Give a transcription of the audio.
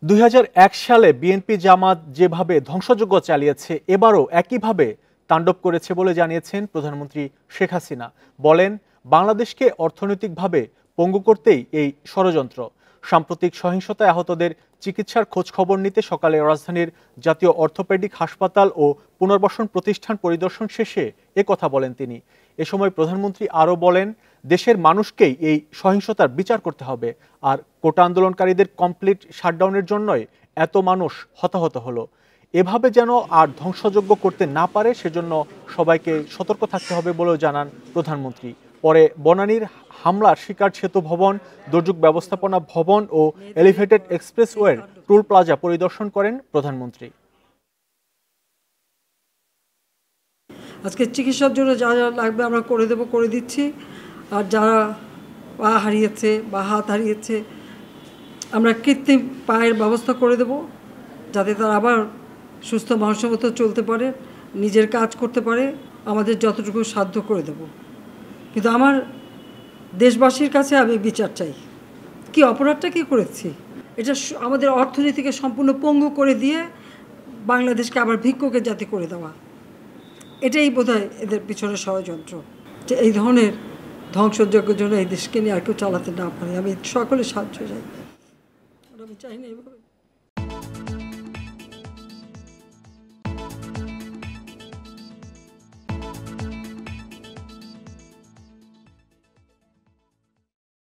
২০০১ সালে বিএনপি জামাত যেভাবে ধ্বংসযজ্ঞ চালিয়েছে এবারও একইভাবে তাণ্ডব করেছে বলে জানিয়েছেন প্রধানমন্ত্রী শেখ হাসিনা। বলেন, বাংলাদেশকে অর্থনৈতিকভাবে পঙ্গু করতেই এই ষড়যন্ত্র। সাম্প্রতিক সহিংসতায় আহতদের চিকিৎসার খোঁজ খবর নিতে সকালে রাজধানীর জাতীয় অর্থোপেডিক হাসপাতাল ও পুনর্বাসন প্রতিষ্ঠান পরিদর্শন শেষে কথা বলেন তিনি। এ সময় প্রধানমন্ত্রী আরও বলেন, দেশের মানুষকেই এই সহিংসতার বিচার করতে হবে, আর কোটা আন্দোলনকারীদের কমপ্লিট শাটডাউনের জন্যই এত মানুষ হতাহত হলো। এভাবে যেন আর ধ্বংসযজ্ঞ করতে না পারে সেজন্য সবাইকে সতর্ক থাকতে হবে বলেও জানান প্রধানমন্ত্রী। পরে বনানীর হামলার শিকার সেতু ভবন, দুর্যোগ ব্যবস্থাপনা ভবন ও এলিভেটেড এক্সপ্রেসওয়ের টোল প্লাজা পরিদর্শন করেন প্রধানমন্ত্রী। আজকে চিকিৎসার জন্য যা যা লাগবে আমরা করে দেবো, করে দিচ্ছি। আর যারা পা হারিয়েছে বা হাত হারিয়েছে আমরা কৃত্রিম পায়ের ব্যবস্থা করে দেব, যাতে তারা আবার সুস্থ মানুষের মতো চলতে পারে, নিজের কাজ করতে পারে। আমাদের যতটুকু সাধ্য করে দেব। কিন্তু আমার দেশবাসীর কাছে আমি বিচার চাই। কি অপরাধটা কি করেছি? এটা আমাদের অর্থনীতিকে সম্পূর্ণ পঙ্গু করে দিয়ে বাংলাদেশকে আবার ভিক্ষুকের জাতি করে দেওয়া, এটাই বোধহয় এদের পিছনে ষড়যন্ত্র। যে এই ধরনের ধ্বংসযজ্ঞের জন্য এই দেশকে নিয়ে আর কেউ চালাতে না পারে। আমি সকলে সাহায্য চাই, আমি চাই না এভাবে।